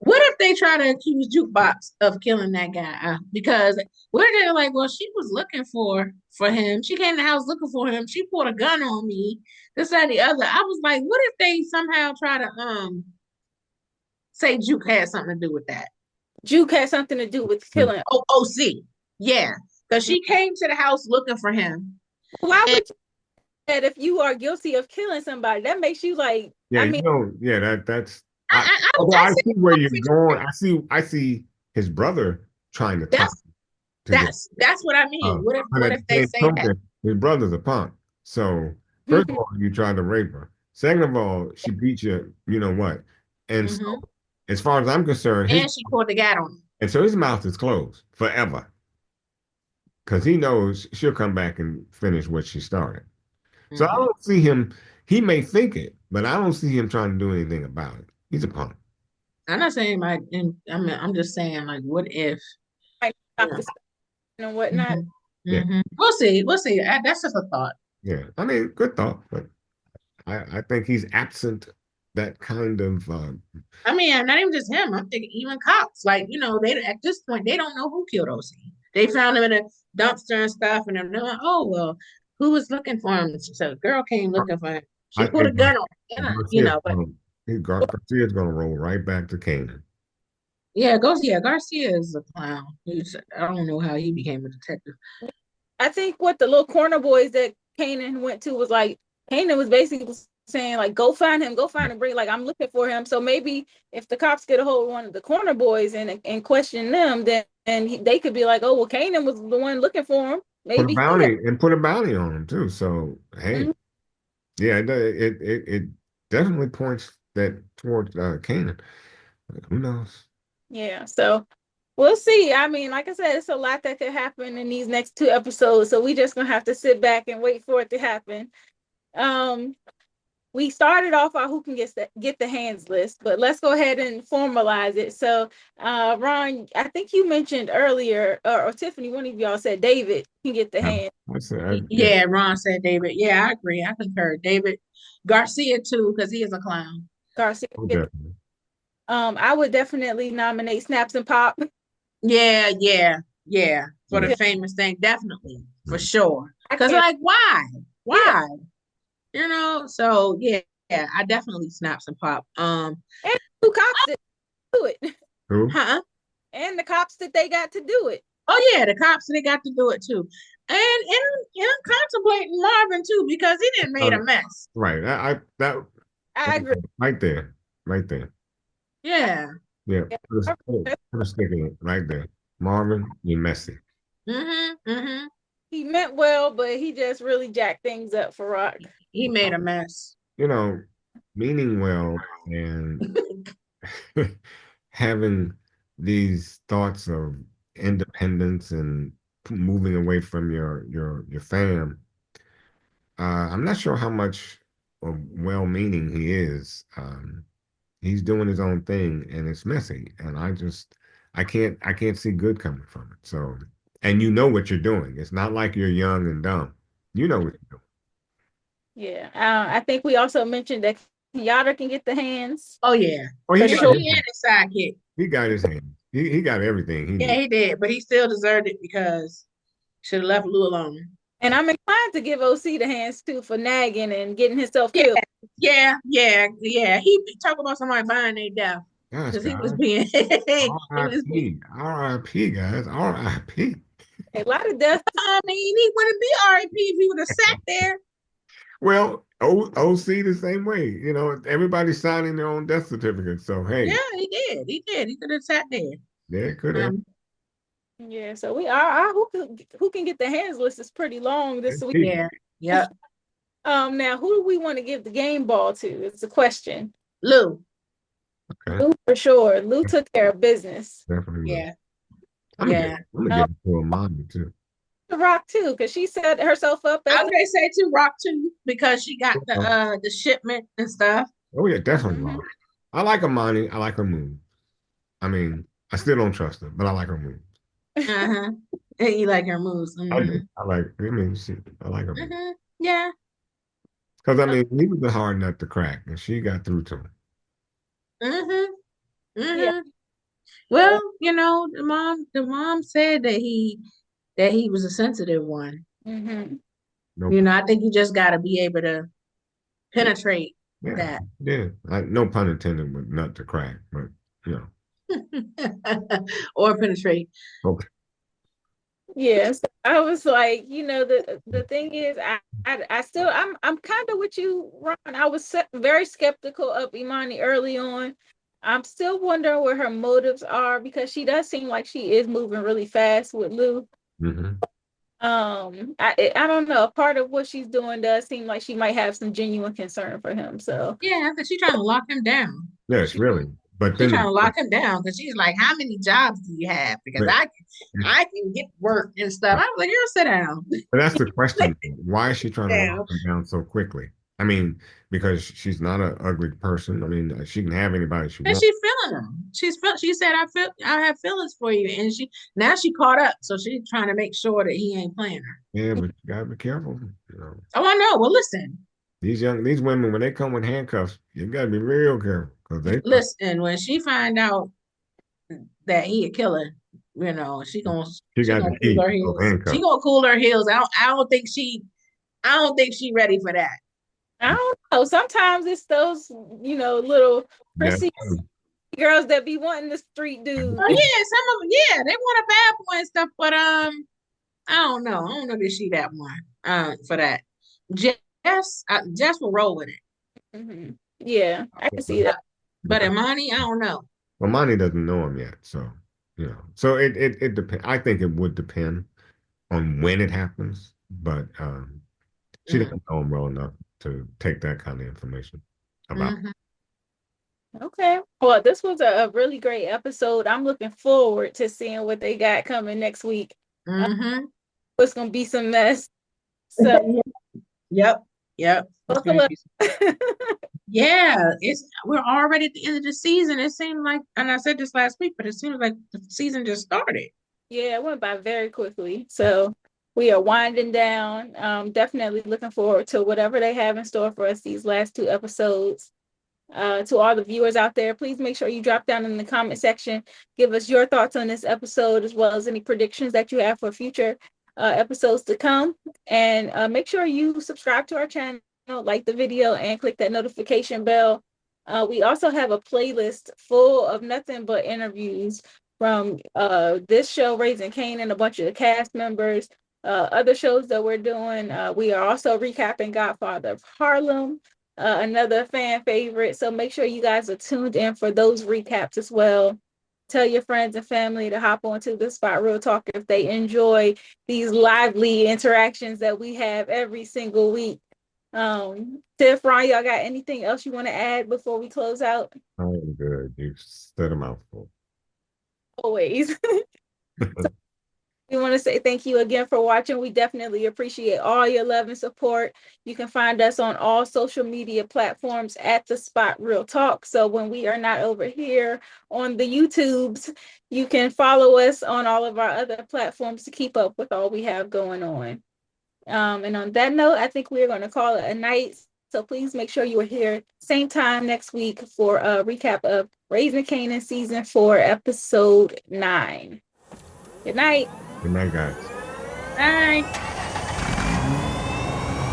B: What if they try to accuse Jukebox of killing that guy? Because what if they're like, well, she was looking for him. She came to the house looking for him. She pulled a gun on me. This and the other. I was like, what if they somehow try to say Juke had something to do with that?
A: Juke had something to do with killing.
B: Oh, O-C. Yeah. Because she came to the house looking for him.
A: Why would you that if you are guilty of killing somebody? That makes you like,
C: Yeah,
A: I mean,
C: that's.
B: I
C: See where you're going. I see his brother trying to talk to get.
B: That's what I mean. What if they say that?
C: His brother's a punk. So first of all, you tried to rape her. Second of all, she beat you. You know what? And so, as far as I'm concerned,
B: and she pulled the gat on him.
C: And so his mouth is closed forever because he knows she'll come back and finish what she started. So I don't see him. He may think it, but I don't see him trying to do anything about it. He's a punk.
B: I'm not saying I'm just saying like, what if?
A: like, and whatnot.
C: Yeah.
B: We'll see. We'll see. That's just a thought.
C: Yeah, I mean, good thought, but I think he's absent that kind of.
B: I mean, not even just him. I'm thinking even cops. Like, they at this point they don't know who killed O-C. They found him in a dumpster and stuff, and they're like, oh well, who was looking for him? So a girl came looking for him. She
C: I
B: put a
C: think
B: gun on him, but
C: Garcia's going to roll right back to Kanan.
B: yeah, Garcia is a clown. I don't know how he became a detective.
A: I think what the little corner boys that Kanan went to was like, Kanan was basically saying like, go find him, bring, like, I'm looking for him. So maybe if the cops get a hold of one of the corner boys and question them, then they could be like, oh well, Kanan was the one looking for him. Maybe
C: put a bounty on him too. So hey, yeah, it definitely points that towards Kanan. Who knows?
A: Yeah, so we'll see. I mean, like I said, it's a lot that could happen in these next two episodes. So we just gonna have to sit back and wait for it to happen. We started off our who can get the hands list, but let's go ahead and formalize it. So, Ron, I think you mentioned earlier, or Tiffany, one of y'all said David can get the hands.
B: Yeah, Ron said David. Yeah, I agree. I concur. David Garcia too, because he is a clown.
A: Garcia. I would definitely nominate Snaps and Pop.
B: Yeah. For the famous thing, definitely, for sure. Because like, why? Why? So yeah, I definitely Snaps and Pop.
A: And two cops that do it.
C: Who?
B: Huh?
A: And the cops that they got to do it.
B: Oh yeah, the cops they got to do it too. And I'm contemplating Marvin too because he didn't made a mess.
C: Right.
A: I agree.
C: Right there.
B: Yeah.
C: Yeah. Put a stick in it right there. Marvin, you're messy.
A: He meant well, but he just really jacked things up for Rock.
B: He made a mess.
C: Meaning well and having these thoughts of independence and moving away from your fam. I'm not sure how much of well-meaning he is. He's doing his own thing and it's messy. And I can't see good coming from it. So, and you know what you're doing. It's not like you're young and dumb. You know what you're doing.
A: Yeah. I think we also mentioned that Yada can get the hands.
B: Oh yeah.
C: He
B: and his sidekick.
C: he got his hand. He got everything he
B: Yeah,
C: needed.
B: he did, but he still deserved it because should have left Lou alone.
A: And I'm inclined to give O-Cee the hands too for nagging and getting himself
B: Yeah,
A: killed.
B: yeah. He talk about somebody buying their death
C: Gosh,
B: because he was
C: guys.
B: being he was being.
C: R.I.P. R.I.P. guys. R.I.P.
A: A lot of death.
B: I mean, he wouldn't be R.I.P. if he would have sat there.
C: Well, O.C. the same way. You know, everybody's signing their own death certificate. So
B: Yeah,
C: hey,
B: he did. He did. He could have sat there.
C: yeah, it could have.
B: Um,
A: Yeah, so we are who can get the hands list is pretty long this week.
C: People.
B: yeah, yep.
A: Now who do we want to give the game ball to? It's a question.
B: Lou.
C: Okay,
A: Lou for sure. Lou took care of business.
C: definitely will.
B: Yeah, yeah.
C: I'm gonna
A: Um,
C: give it to Amanda too.
A: the Rock too, because she set herself up
B: I
A: as
B: was gonna say to Rock too because she got
C: Oh,
B: the shipment and stuff.
C: oh, yeah, definitely
A: Mhm.
C: Rob. I like Amani. I like her move. I mean, I still don't trust her, but I like her move.
B: Uh-huh. And you like her moves.
C: I
B: Mm-hmm.
C: do. I like. I mean, I like her move
B: Mm-hmm. Yeah.
C: because I mean, he was a hard nut to crack, and she got through to him.
B: Mm-hmm.
A: Yeah.
B: Mm-hmm.
A: So,
B: Well, the mom said that he was a sensitive one.
A: mhm.
C: No,
B: I think you just got to be able to penetrate
C: yeah,
B: that.
C: yeah. No pun intended with nut to crack, but you know.
B: Or penetrate.
C: Okay.
A: Yes, I was like, the thing is, I still, I'm kind of with you, Ron. I was very skeptical of Imani early on. I'm still wondering where her motives are because she does seem like she is moving really fast with Lou.
C: Hmm.
A: I don't know. Part of what she's doing does seem like she might have some genuine concern for him. So,
B: Yeah, because she's trying to lock him down.
C: Yes,
B: She,
C: really. But
B: she's
C: then,
B: trying to lock him down because she's like, "How many jobs do you have? Because
C: but,
B: I can get work and stuff." I was like, "Girl, sit down,
C: but that's the question. Why is she trying to lock
B: down."
C: him down so quickly? I mean, because she's not an ugly person. I mean, she can have anybody she
B: And
C: wants.
B: she's feeling him. She said, I have feelings for you," and she caught up, so she's trying to make sure that he ain't playing her.
C: Yeah, but you gotta be careful. You know,
B: Oh, I know. Well, listen,
C: these women when they come with handcuffs, you gotta be real careful because they
B: listen. When she find out that he a killer,
C: she
B: she
C: got
B: gonna
C: the
B: cool
C: key
B: her
C: to those
B: heels. She
C: handcuffs.
B: gonna cool her heels. I don't think she ready for that.
A: I don't know. Sometimes it's those, little
C: That's
A: prissy
C: true.
A: girls that be wanting the street dude.
B: Oh yeah, some of them, yeah, they want a bad boy and stuff, but I don't know. I don't know that she that one for that. Jess will roll with it.
A: Mhm. Yeah, I can see that.
B: But
C: Because
B: Imani, I don't know.
C: well, Monty doesn't know him yet, so So it depends. I think it would depend on when it happens, but she
B: Mm.
C: doesn't know him well enough to take that kind of information about.
B: Hmm.
A: Okay. Well, this was a really great episode. I'm looking forward to seeing what they got coming next week. Uh,
B: Hmm.
A: it's gonna be some mess. So
B: Yep. Yep. It's
A: buckle
B: gonna
A: up.
B: be. Yeah, we're already at the end of the season. It seemed like, and I said this last week, but it seems like the season just started.
A: Yeah, it went by very quickly. So we are winding down. Definitely looking forward to whatever they have in store for us these last two episodes. To all the viewers out there, please make sure you drop down in the comment section, give us your thoughts on this episode, as well as any predictions that you have for future episodes to come. And make sure you subscribe to our channel, like the video, and click that notification bell. We also have a playlist full of nothing but interviews from this show, Raising Kanan, and a bunch of cast members, other shows that we're doing. We are also recapping Godfather of Harlem, another fan favorite. So make sure you guys are tuned in for those recaps as well. Tell your friends and family to hop onto the Spot Real Talk if they enjoy these lively interactions that we have every single week. Tiff, Ron, y'all got anything else you want to add before we close out?
C: I am good. You said a mouthful.
A: Always. We want to say thank you again for watching. We definitely appreciate all your love and support. You can find us on all social media platforms at the Spot Real Talk. So when we are not over here on the YouTubes, you can follow us on all of our other platforms to keep up with all we have going on. And on that note, I think we're going to call it a night. So please make sure you are here same time next week for a recap of Raising Kanan season 4, episode 9. Good night.
C: Good night, guys.
A: Bye.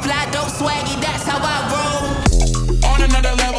D: Fly dope swaggy, that's how I roll. On another level.